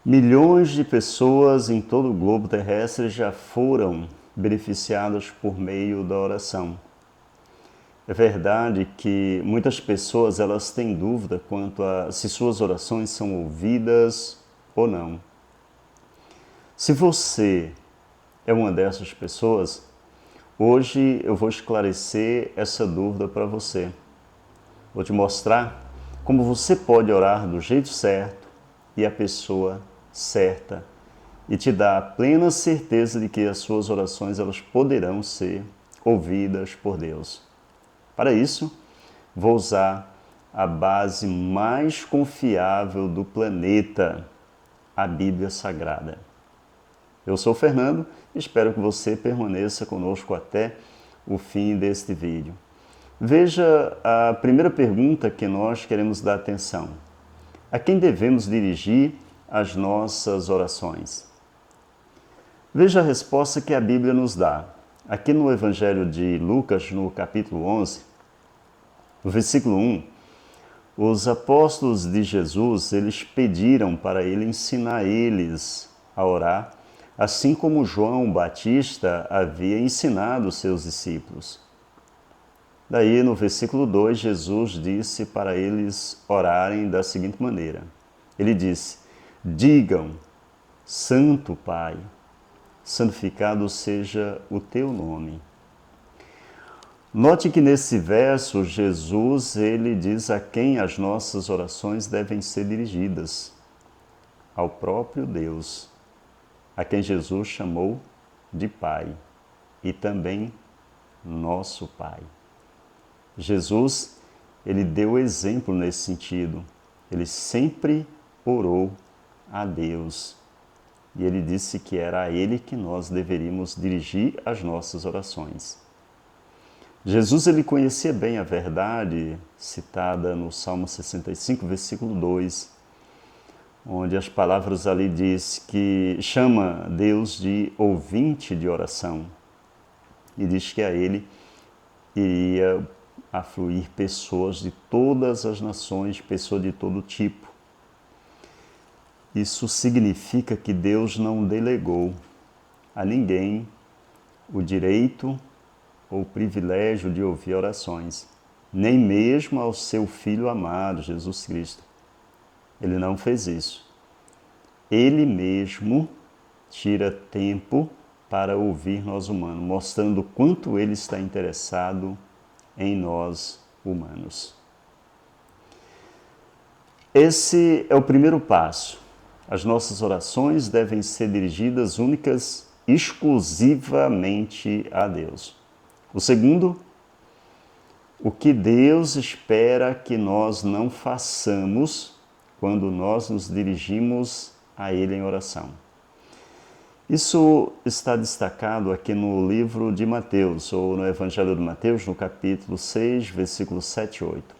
Milhões de pessoas em todo o globo terrestre já foram beneficiadas por meio da oração. É verdade que muitas pessoas elas têm dúvida quanto a se suas orações são ouvidas ou não. Se você é uma dessas pessoas, hoje eu vou esclarecer essa dúvida para você. Vou te mostrar como você pode orar do jeito certo e a pessoa certa e te dar a plena certeza de que as suas orações elas poderão ser ouvidas por Deus. Para isso, vou usar a base mais confiável do planeta, a Bíblia Sagrada. Eu sou o Fernando e espero que você permaneça conosco até o fim deste vídeo. Veja a primeira pergunta que nós queremos dar atenção. A quem devemos dirigir as nossas orações? Veja a resposta que a Bíblia nos dá. Aqui no Evangelho de Lucas, no capítulo 11, no versículo 1, os apóstolos de Jesus, eles pediram para ele ensinar eles a orar, assim como João Batista havia ensinado os seus discípulos. Daí, no versículo 2, Jesus disse para eles orarem da seguinte maneira. Ele disse, digam, Santo Pai, santificado seja o teu nome. Note que nesse verso, Jesus ele diz a quem as nossas orações devem ser dirigidas. Ao próprio Deus, a quem Jesus chamou de Pai e também nosso Pai. Jesus, ele deu exemplo nesse sentido. Ele sempre orou a Deus. E ele disse que era a ele que nós deveríamos dirigir as nossas orações. Jesus, ele conhecia bem a verdade citada no Salmo 65, versículo 2, onde as palavras ali diz que chama Deus de ouvinte de oração. E diz que a ele iria afluir pessoas de todas as nações, pessoas de todo tipo. Isso significa que Deus não delegou a ninguém o direito ou o privilégio de ouvir orações, nem mesmo ao seu Filho amado, Jesus Cristo. Ele não fez isso. Ele mesmo tira tempo para ouvir nós humanos, mostrando o quanto ele está interessado em nós humanos. Esse é o primeiro passo. As nossas orações devem ser dirigidas únicas, exclusivamente a Deus. O segundo, o que Deus espera que nós não façamos quando nós nos dirigimos a Ele em oração. Isso está destacado aqui no livro de Mateus, ou no Evangelho de Mateus, no capítulo 6, versículos 7 e 8.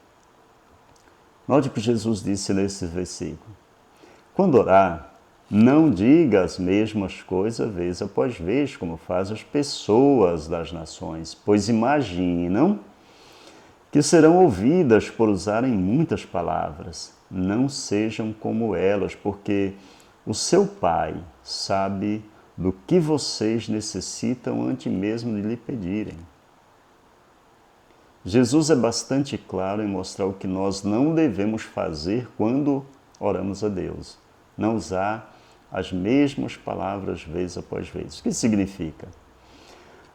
Note o que Jesus disse nesse versículo. Quando orar, não diga as mesmas coisas vez após vez, como fazem as pessoas das nações, pois imaginam que serão ouvidas por usarem muitas palavras. Não sejam como elas, porque o seu Pai sabe do que vocês necessitam antes mesmo de lhe pedirem. Jesus é bastante claro em mostrar o que nós não devemos fazer quando oramos a Deus. Não usar as mesmas palavras vez após vez. O que significa?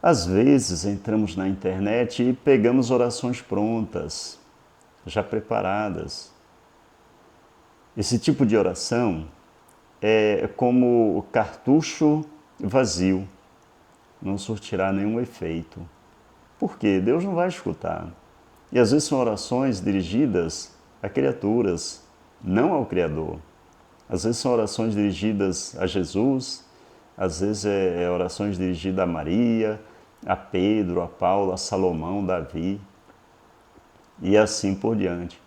Às vezes entramos na internet e pegamos orações prontas, já preparadas. Esse tipo de oração é como o cartucho vazio, não surtirá nenhum efeito. Por quê? Deus não vai escutar. E às vezes são orações dirigidas a criaturas, não ao Criador. Às vezes são orações dirigidas a Jesus, às vezes é orações dirigidas a Maria, a Pedro, a Paulo, a Salomão, Davi e assim por diante.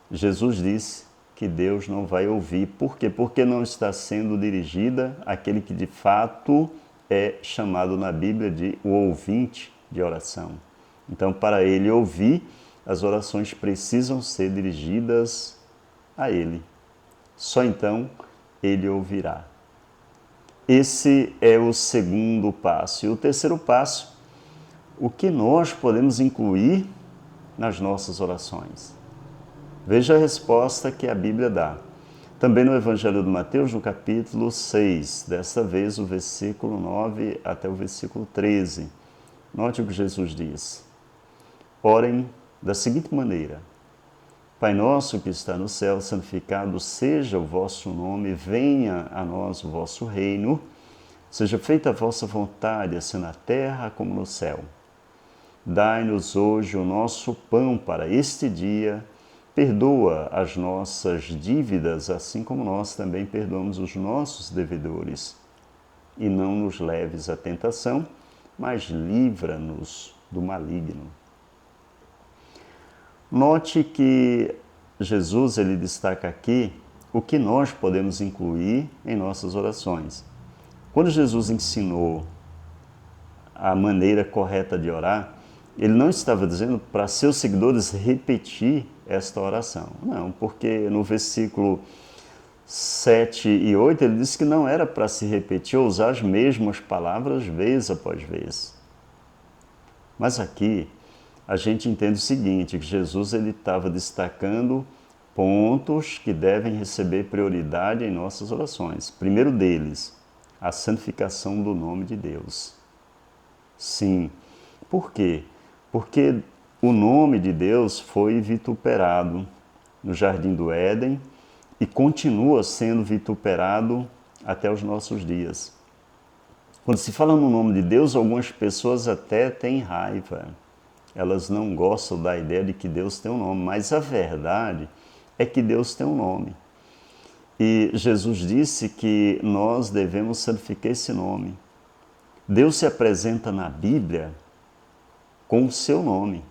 Jesus disse que Deus não vai ouvir. Por quê? Porque não está sendo dirigida àquele que de fato é chamado na Bíblia de o ouvinte de oração. Então, para ele ouvir, as orações precisam ser dirigidas a ele. Só então ele ouvirá. Esse é o segundo passo. E o terceiro passo, o que nós podemos incluir nas nossas orações? Veja a resposta que a Bíblia dá. Também no Evangelho de Mateus, no capítulo 6, desta vez o versículo 9 até o versículo 13. Note o que Jesus diz. Orem da seguinte maneira: Pai nosso que está no céu, santificado seja o vosso nome, venha a nós o vosso reino, seja feita a vossa vontade, assim na terra como no céu. Dai-nos hoje o nosso pão para este dia, perdoa as nossas dívidas, assim como nós também perdoamos os nossos devedores. E não nos leves à tentação, mas livra-nos do maligno. Note que Jesus ele destaca aqui o que nós podemos incluir em nossas orações. Quando Jesus ensinou a maneira correta de orar, ele não estava dizendo para seus seguidores repetir esta oração. Não, porque no versículo 7 e 8 ele disse que não era para se repetir ou usar as mesmas palavras vez após vez. Mas aqui a gente entende o seguinte, que Jesus ele estava destacando pontos que devem receber prioridade em nossas orações. Primeiro deles, a santificação do nome de Deus. Sim. Por quê? Porque o nome de Deus foi vituperado no Jardim do Éden e continua sendo vituperado até os nossos dias. Quando se fala no nome de Deus, algumas pessoas até têm raiva. Elas não gostam da ideia de que Deus tem um nome, mas a verdade é que Deus tem um nome. E Jesus disse que nós devemos santificar esse nome. Deus se apresenta na Bíblia com o seu nome.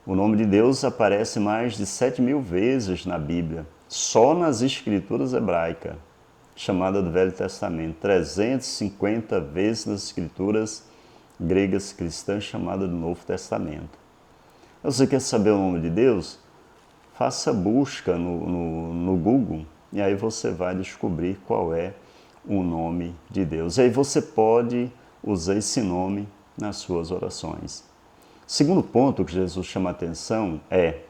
O nome de Deus aparece mais de 7.000 vezes na Bíblia, só nas Escrituras hebraicas, chamada do Velho Testamento, 350 vezes nas Escrituras gregas cristãs, chamada do Novo Testamento. Você quer saber o nome de Deus? Faça busca no Google e aí você vai descobrir qual é o nome de Deus. E aí você pode usar esse nome nas suas orações. Segundo ponto que Jesus chama a atenção é: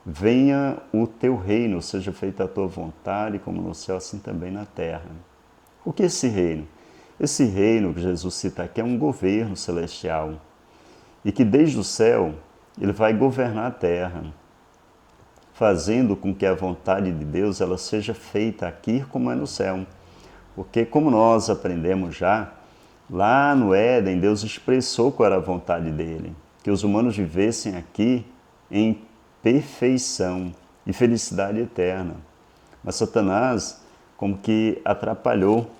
venha o teu reino, seja feita a tua vontade, como no céu, assim também na terra. O que é esse reino? Esse reino que Jesus cita aqui é um governo celestial e que desde o céu ele vai governar a terra, fazendo com que a vontade de Deus ela seja feita aqui como é no céu. Porque como nós aprendemos já, lá no Éden Deus expressou qual era a vontade dele, que os humanos vivessem aqui em perfeição e felicidade eterna. Mas Satanás como que atrapalhou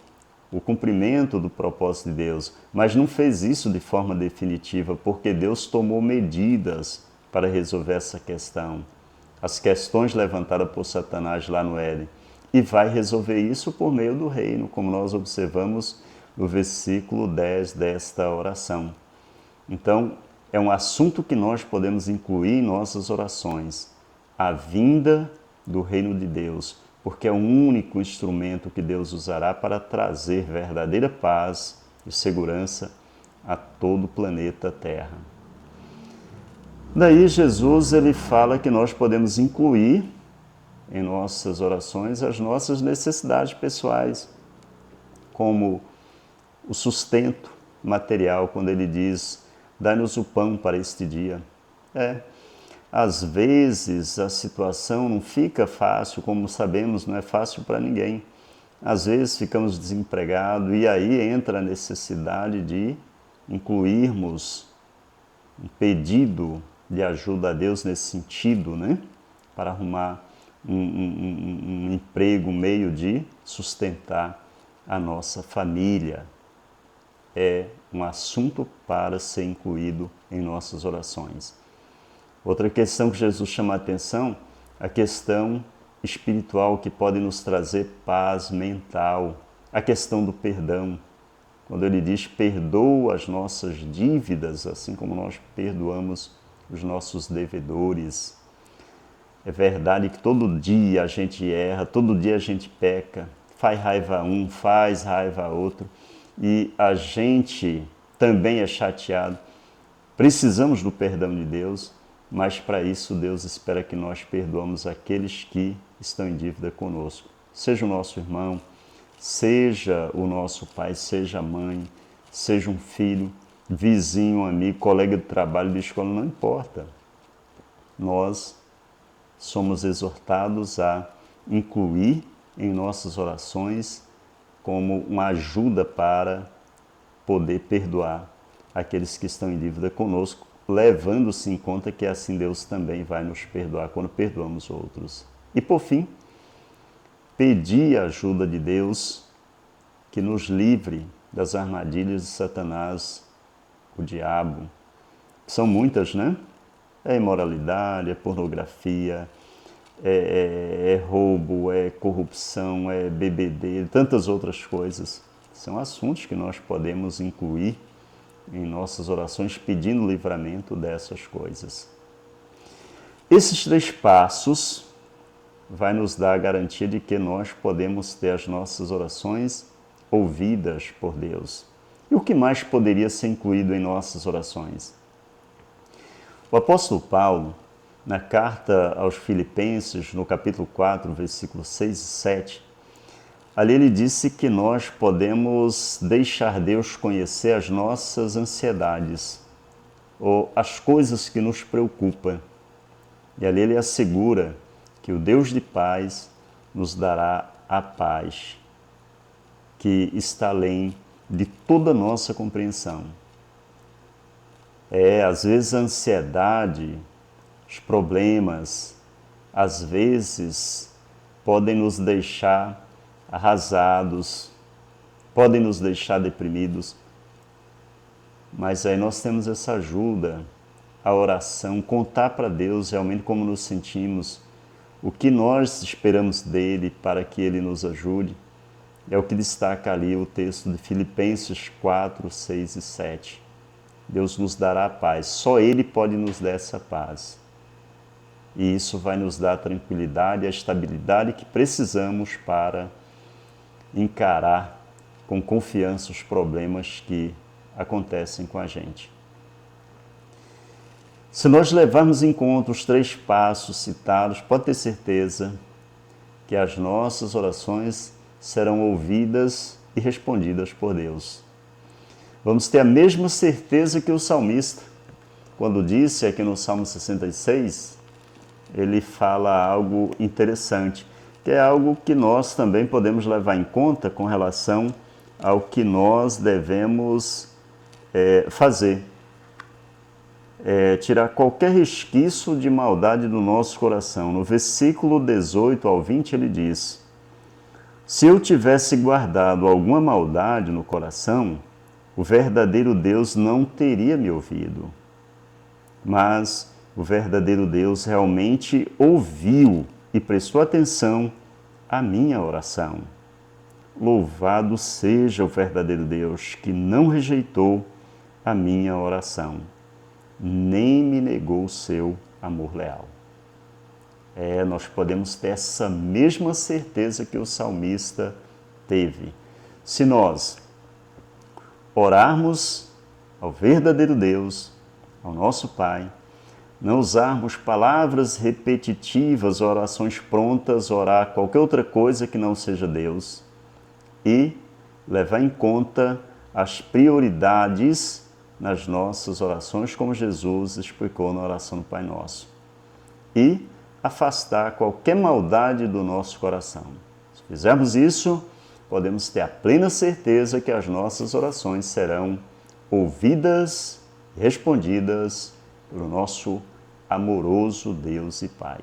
o cumprimento do propósito de Deus, mas não fez isso de forma definitiva, porque Deus tomou medidas para resolver essa questão, as questões levantadas por Satanás lá no Éden, e vai resolver isso por meio do reino, como nós observamos no versículo 10 desta oração. Então, é um assunto que nós podemos incluir em nossas orações, a vinda do reino de Deus, porque é o único instrumento que Deus usará para trazer verdadeira paz e segurança a todo o planeta Terra. Daí Jesus ele fala que nós podemos incluir em nossas orações as nossas necessidades pessoais, como o sustento material, quando ele diz: dai-nos o pão para este dia. Às vezes a situação não fica fácil, como sabemos, não é fácil para ninguém. Às vezes ficamos desempregados e aí entra a necessidade de incluirmos um pedido de ajuda a Deus nesse sentido, né? Para arrumar um emprego, um meio de sustentar a nossa família. É um assunto para ser incluído em nossas orações. Outra questão que Jesus chama a atenção, a questão espiritual que pode nos trazer paz mental, a questão do perdão. Quando ele diz: perdoa as nossas dívidas, assim como nós perdoamos os nossos devedores. É verdade que todo dia a gente erra, todo dia a gente peca, faz raiva a um, faz raiva a outro, e a gente também é chateado. Precisamos do perdão de Deus, mas para isso Deus espera que nós perdoamos aqueles que estão em dívida conosco. Seja o nosso irmão, seja o nosso pai, seja a mãe, seja um filho, vizinho, amigo, colega de trabalho, de escola, não importa. Nós somos exortados a incluir em nossas orações como uma ajuda para poder perdoar aqueles que estão em dívida conosco, levando-se em conta que assim Deus também vai nos perdoar quando perdoamos outros. E por fim, pedir a ajuda de Deus que nos livre das armadilhas de Satanás, o diabo. São muitas, né? É imoralidade, é pornografia, é roubo, é corrupção, é bebedeira, tantas outras coisas. São assuntos que nós podemos incluir em nossas orações pedindo livramento dessas coisas. Esses 3 passos vai nos dar a garantia de que nós podemos ter as nossas orações ouvidas por Deus. E o que mais poderia ser incluído em nossas orações? O apóstolo Paulo, na carta aos Filipenses, no capítulo 4, versículos 6 e 7, ali ele disse que nós podemos deixar Deus conhecer as nossas ansiedades, ou as coisas que nos preocupam. E ali ele assegura que o Deus de paz nos dará a paz, que está além de toda a nossa compreensão. Às vezes a ansiedade, os problemas, às vezes podem nos deixar arrasados, podem nos deixar deprimidos, mas aí nós temos essa ajuda, a oração, contar para Deus realmente como nos sentimos, o que nós esperamos dele para que ele nos ajude. É o que destaca ali o texto de Filipenses 4, 6 e 7. Deus nos dará a paz, só ele pode nos dar essa paz. E isso vai nos dar a tranquilidade e a estabilidade que precisamos para encarar com confiança os problemas que acontecem com a gente. Se nós levarmos em conta os 3 passos citados, pode ter certeza que as nossas orações serão ouvidas e respondidas por Deus. Vamos ter a mesma certeza que o salmista, quando disse aqui no Salmo 66, ele fala algo interessante, que é algo que nós também podemos levar em conta com relação ao que nós devemos fazer. Tirar qualquer resquício de maldade do nosso coração. No versículo 18 ao 20 ele diz: se eu tivesse guardado alguma maldade no coração, o verdadeiro Deus não teria me ouvido. Mas o verdadeiro Deus realmente ouviu e prestou atenção à minha oração. Louvado seja o verdadeiro Deus, que não rejeitou a minha oração, nem me negou o seu amor leal. Nós podemos ter essa mesma certeza que o salmista teve. Se nós orarmos ao verdadeiro Deus, ao nosso Pai, não usarmos palavras repetitivas, orações prontas, orar qualquer outra coisa que não seja Deus, e levar em conta as prioridades nas nossas orações, como Jesus explicou na oração do Pai Nosso, e afastar qualquer maldade do nosso coração. Se fizermos isso, podemos ter a plena certeza que as nossas orações serão ouvidas e respondidas pelo nosso amoroso Deus e Pai.